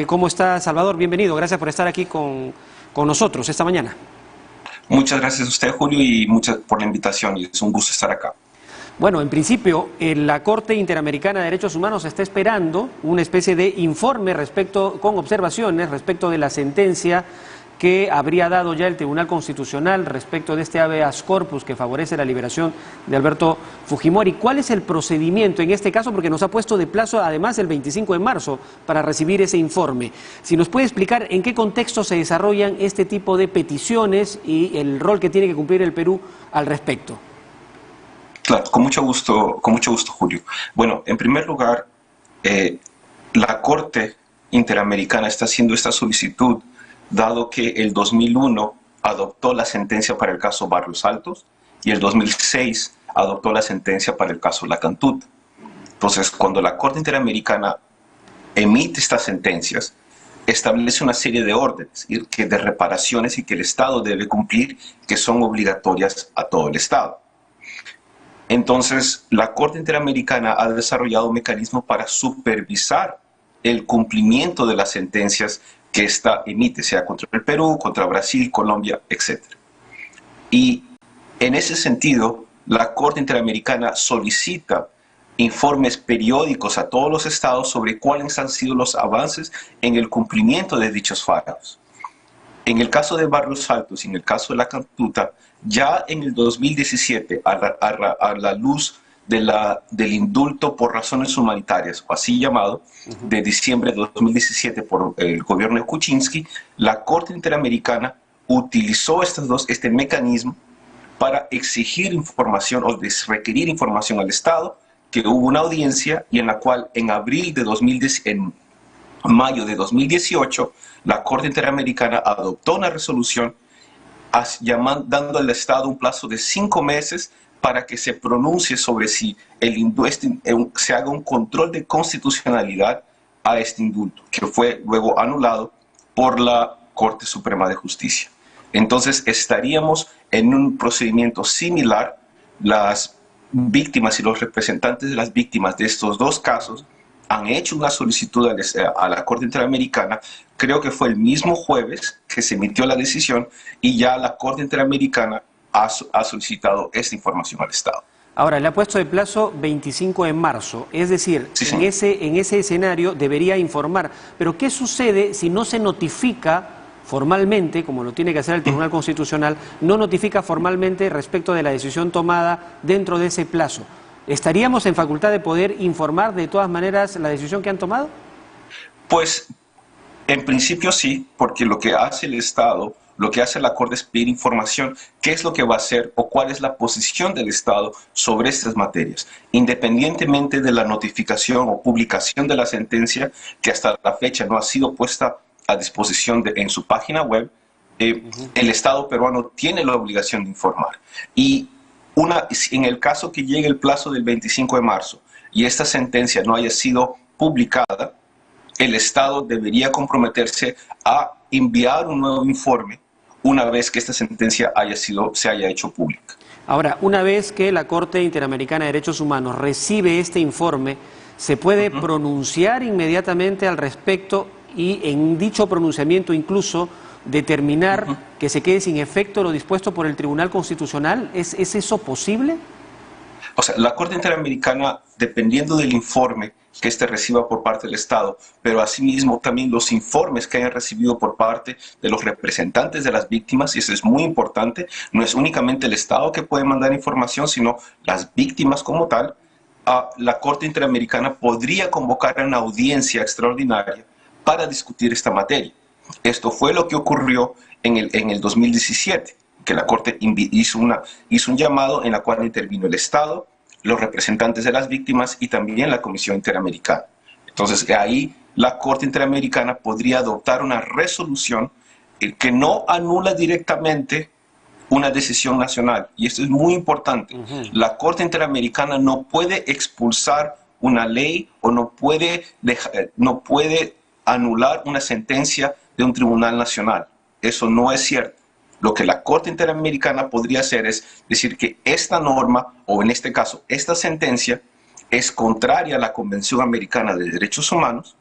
¿Cómo está, Salvador? Bienvenido. Gracias por estar aquí con nosotros esta mañana. Muchas gracias a usted, Julio, y muchas por la invitación. Y es un gusto estar acá. Bueno, en principio, la Corte Interamericana de Derechos Humanos está esperando una especie de informe con observaciones respecto de la sentencia que habría dado ya el Tribunal Constitucional respecto de este habeas corpus que favorece la liberación de Alberto Fujimori. ¿Cuál es el procedimiento en este caso? Porque nos ha puesto de plazo, además, el 25 de marzo para recibir ese informe. Si nos puede explicar en qué contexto se desarrollan este tipo de peticiones y el rol que tiene que cumplir el Perú al respecto. Claro, con mucho gusto, Julio. Bueno, en primer lugar, la Corte Interamericana está haciendo esta solicitud dado que el 2001 adoptó la sentencia para el caso Barrios Altos y el 2006 adoptó la sentencia para el caso La Cantuta. Entonces, cuando la Corte Interamericana emite estas sentencias, establece una serie de órdenes de reparaciones y que el Estado debe cumplir, que son obligatorias a todo el Estado. Entonces, la Corte Interamericana ha desarrollado un mecanismo para supervisar el cumplimiento de las sentencias que ésta emite, sea contra el Perú, contra Brasil, Colombia, etc. Y en ese sentido, la Corte Interamericana solicita informes periódicos a todos los estados sobre cuáles han sido los avances en el cumplimiento de dichos fallos. En el caso de Barrios Altos y en el caso de La Cantuta, ya en el 2017, a la luz del indulto por razones humanitarias, o así llamado, de diciembre de 2017 por el gobierno de Kuczynski, la Corte Interamericana utilizó este mecanismo para exigir información o requerir información al Estado, que hubo una audiencia y en la cual en mayo de 2018, la Corte Interamericana adoptó una resolución dando al Estado un plazo de 5 meses para que se pronuncie sobre si se haga un control de constitucionalidad a este indulto, que fue luego anulado por la Corte Suprema de Justicia. Entonces estaríamos en un procedimiento similar. Las víctimas y los representantes de las víctimas de estos dos casos han hecho una solicitud a la Corte Interamericana. Creo que fue el mismo jueves que se emitió la decisión y ya la Corte Interamericana ha solicitado esta información al Estado. Ahora, le ha puesto de plazo 25 de marzo, es decir, Sí, en ese escenario debería informar. Pero ¿qué sucede si no se notifica formalmente, como lo tiene que hacer el Tribunal Constitucional, no notifica formalmente respecto de la decisión tomada dentro de ese plazo? ¿Estaríamos en facultad de poder informar de todas maneras la decisión que han tomado? Pues en principio sí, porque lo que hace el Estado, lo que hace la Corte es pedir información, qué es lo que va a hacer o cuál es la posición del Estado sobre estas materias, independientemente de la notificación o publicación de la sentencia, que hasta la fecha no ha sido puesta a disposición en su página web. El Estado peruano tiene la obligación de informar. Y en el caso que llegue el plazo del 25 de marzo y esta sentencia no haya sido publicada, el Estado debería comprometerse a enviar un nuevo informe una vez que esta sentencia se haya hecho pública. Ahora, una vez que la Corte Interamericana de Derechos Humanos recibe este informe, ¿se puede pronunciar inmediatamente al respecto y en dicho pronunciamiento incluso determinar que se quede sin efecto lo dispuesto por el Tribunal Constitucional? ¿Es eso posible? O sea, la Corte Interamericana, dependiendo del informe que éste reciba por parte del Estado, pero asimismo también los informes que hayan recibido por parte de los representantes de las víctimas, y eso es muy importante, no es únicamente el Estado que puede mandar información, sino las víctimas como tal, la Corte Interamericana podría convocar a una audiencia extraordinaria para discutir esta materia. Esto fue lo que ocurrió en el 2017, que la Corte hizo un llamado en la cual intervino el Estado, los representantes de las víctimas y también la Comisión Interamericana. Entonces, ahí la Corte Interamericana podría adoptar una resolución que no anula directamente una decisión nacional. Y esto es muy importante. La Corte Interamericana no puede expulsar una ley o no puede anular una sentencia de un tribunal nacional. Eso no es cierto. Lo que la Corte Interamericana podría hacer es decir que esta norma, o en este caso, esta sentencia, es contraria a la Convención Americana de Derechos Humanos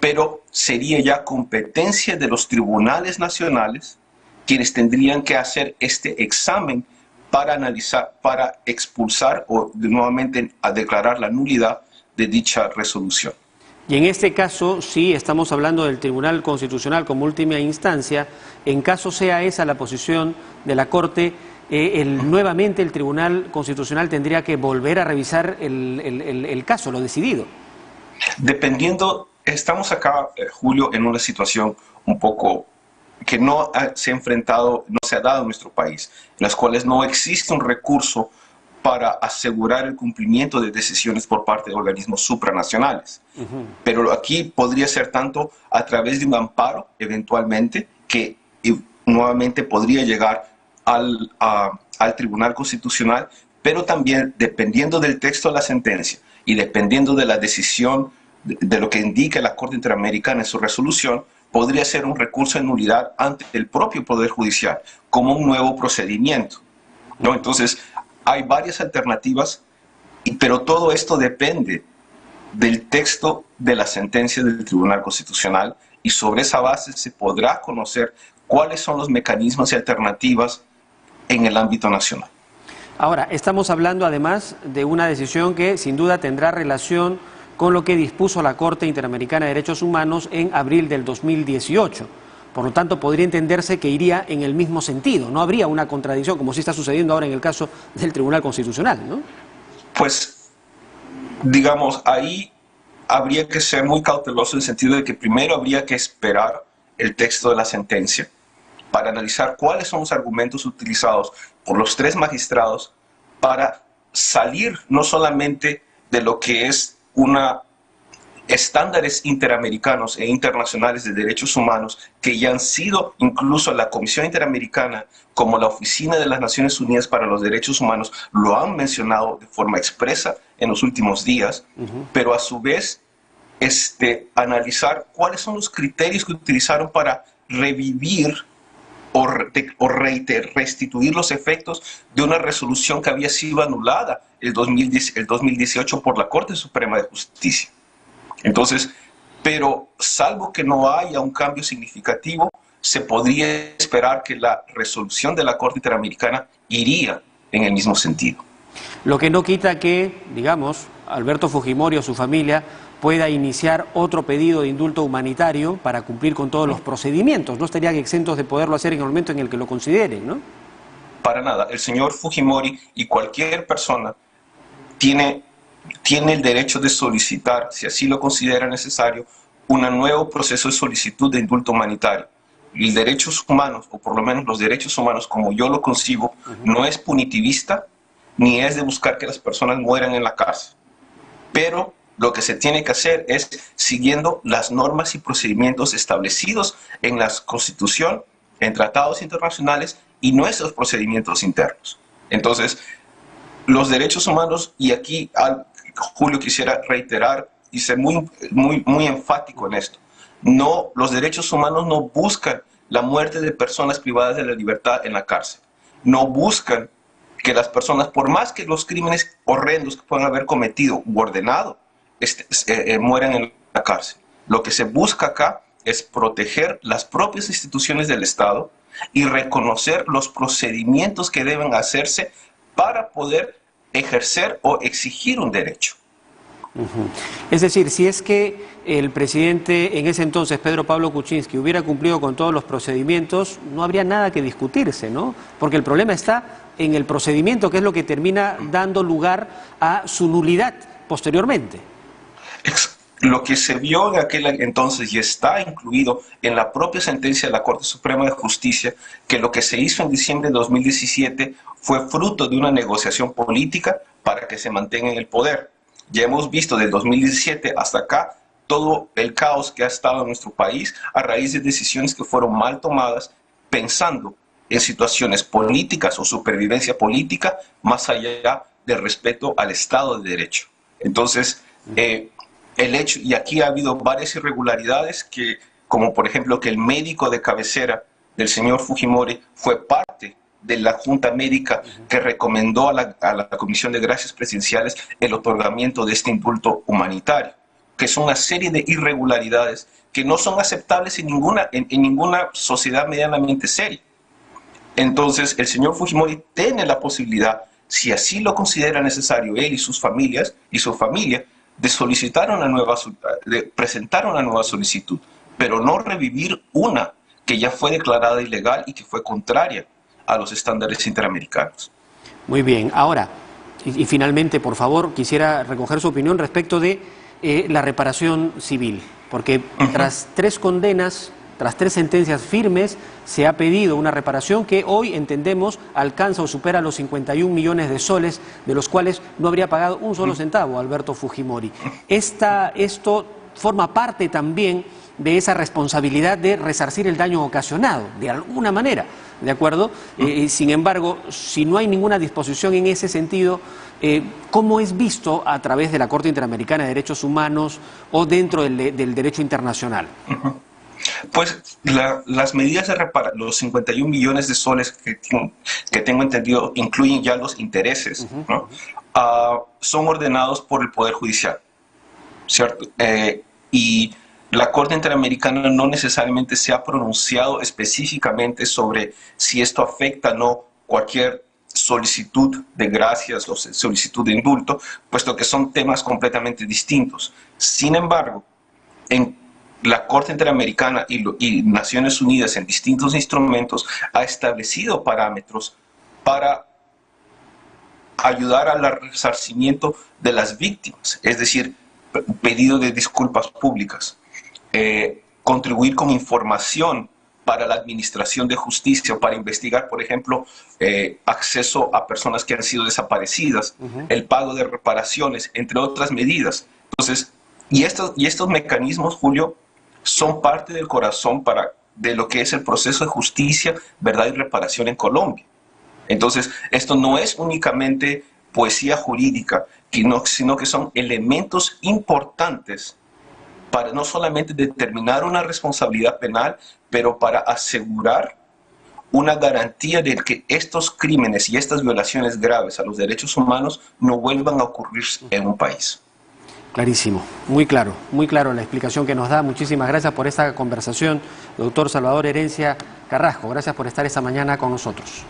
pero sería ya competencia de los tribunales nacionales quienes tendrían que hacer este examen para analizar, para expulsar o nuevamente a declarar la nulidad de dicha resolución. Y en este caso, sí, estamos hablando del Tribunal Constitucional como última instancia. En caso sea esa la posición de la Corte, nuevamente el Tribunal Constitucional tendría que volver a revisar el caso, lo decidido. Dependiendo, estamos acá, Julio, en una situación un poco que no se ha enfrentado, no se ha dado en nuestro país, en las cuales no existe un recurso para asegurar el cumplimiento de decisiones por parte de organismos supranacionales. Pero aquí podría ser tanto a través de un amparo, eventualmente, que nuevamente podría llegar al Tribunal Constitucional, pero también, dependiendo del texto de la sentencia y dependiendo de la decisión, de lo que indica la Corte Interamericana en su resolución, podría ser un recurso de nulidad ante el propio Poder Judicial, como un nuevo procedimiento, ¿no? Entonces, hay varias alternativas, pero todo esto depende del texto de la sentencia del Tribunal Constitucional, y sobre esa base se podrá conocer cuáles son los mecanismos y alternativas en el ámbito nacional. Ahora, estamos hablando además de una decisión que sin duda tendrá relación con lo que dispuso la Corte Interamericana de Derechos Humanos en abril del 2018. Por lo tanto, podría entenderse que iría en el mismo sentido. No habría una contradicción, como sí está sucediendo ahora en el caso del Tribunal Constitucional, ¿no? Pues, digamos, ahí habría que ser muy cauteloso en el sentido de que primero habría que esperar el texto de la sentencia para analizar cuáles son los argumentos utilizados por los tres magistrados para salir no solamente de lo que es estándares interamericanos e internacionales de derechos humanos que ya han sido, incluso la Comisión Interamericana como la Oficina de las Naciones Unidas para los Derechos Humanos lo han mencionado de forma expresa en los últimos días, pero a su vez analizar cuáles son los criterios que utilizaron para revivir o restituir los efectos de una resolución que había sido anulada el 2018 por la Corte Suprema de Justicia. Entonces, pero salvo que no haya un cambio significativo, se podría esperar que la resolución de la Corte Interamericana iría en el mismo sentido. Lo que no quita que, digamos, Alberto Fujimori o su familia pueda iniciar otro pedido de indulto humanitario para cumplir con todos los procedimientos. No estarían exentos de poderlo hacer en el momento en el que lo consideren, ¿no? Para nada. El señor Fujimori y cualquier persona tiene el derecho de solicitar, si así lo considera necesario, un nuevo proceso de solicitud de indulto humanitario. Los derechos humanos, o por lo menos los derechos humanos como yo lo concibo, no es punitivista, ni es de buscar que las personas mueran en la cárcel. Pero lo que se tiene que hacer es siguiendo las normas y procedimientos establecidos en la Constitución, en tratados internacionales y nuestros procedimientos internos. Entonces, los derechos humanos, y aquí, Julio, quisiera reiterar y ser muy enfático en esto, los derechos humanos no buscan la muerte de personas privadas de la libertad en la cárcel, no buscan que las personas, por más que los crímenes horrendos que puedan haber cometido u ordenado, mueran en la cárcel. Lo que se busca acá es proteger las propias instituciones del Estado y reconocer los procedimientos que deben hacerse para poder ejercer o exigir un derecho. Es decir, si es que el presidente en ese entonces, Pedro Pablo Kuczynski, hubiera cumplido con todos los procedimientos, no habría nada que discutirse, ¿no? Porque el problema está en el procedimiento, que es lo que termina dando lugar a su nulidad posteriormente. Lo que se vio en aquel entonces y está incluido en la propia sentencia de la Corte Suprema de Justicia, que lo que se hizo en diciembre de 2017 fue fruto de una negociación política para que se mantenga en el poder. Ya hemos visto del 2017 hasta acá todo el caos que ha estado en nuestro país a raíz de decisiones que fueron mal tomadas, pensando en situaciones políticas o supervivencia política más allá del respeto al Estado de Derecho. Entonces, el hecho, y aquí ha habido varias irregularidades, como por ejemplo que el médico de cabecera del señor Fujimori fue parte de la Junta Médica que recomendó a la Comisión de Gracias Presidenciales el otorgamiento de este indulto humanitario. que son una serie de irregularidades que no son aceptables en ninguna sociedad medianamente seria. Entonces, el señor Fujimori tiene la posibilidad, si así lo considera necesario él y sus familias y su familia, de solicitar de presentar una nueva solicitud, pero no revivir una que ya fue declarada ilegal y que fue contraria a los estándares interamericanos. Muy bien. Ahora, y finalmente, por favor, quisiera recoger su opinión respecto de la reparación civil, porque tras 3 condenas, tras 3 sentencias firmes, se ha pedido una reparación que hoy entendemos alcanza o supera los 51 millones de soles, de los cuales no habría pagado un solo centavo Alberto Fujimori. Esto forma parte también de esa responsabilidad de resarcir el daño ocasionado, de alguna manera, ¿de acuerdo? Sin embargo, si no hay ninguna disposición en ese sentido, ¿cómo es visto a través de la Corte Interamericana de Derechos Humanos o dentro del derecho internacional? Pues las medidas de reparación, los 51 millones de soles que tengo entendido, incluyen ya los intereses, ¿no? Son ordenados por el Poder Judicial, ¿cierto? Y la Corte Interamericana no necesariamente se ha pronunciado específicamente sobre si esto afecta o no cualquier solicitud de gracias o solicitud de indulto, puesto que son temas completamente distintos. Sin embargo, en la Corte Interamericana y Naciones Unidas en distintos instrumentos ha establecido parámetros para ayudar al resarcimiento de las víctimas, es decir, pedido de disculpas públicas, contribuir con información para la administración de justicia, para investigar, por ejemplo, acceso a personas que han sido desaparecidas, el pago de reparaciones, entre otras medidas. Entonces, y estos mecanismos, Julio, son parte del corazón de lo que es el proceso de justicia, verdad y reparación en Colombia. Entonces, esto no es únicamente poesía jurídica, sino que son elementos importantes para no solamente determinar una responsabilidad penal, pero para asegurar una garantía de que estos crímenes y estas violaciones graves a los derechos humanos no vuelvan a ocurrir en un país. Clarísimo, muy claro la explicación que nos da. Muchísimas gracias por esta conversación, doctor Salvador Herencia Carrasco. Gracias por estar esta mañana con nosotros.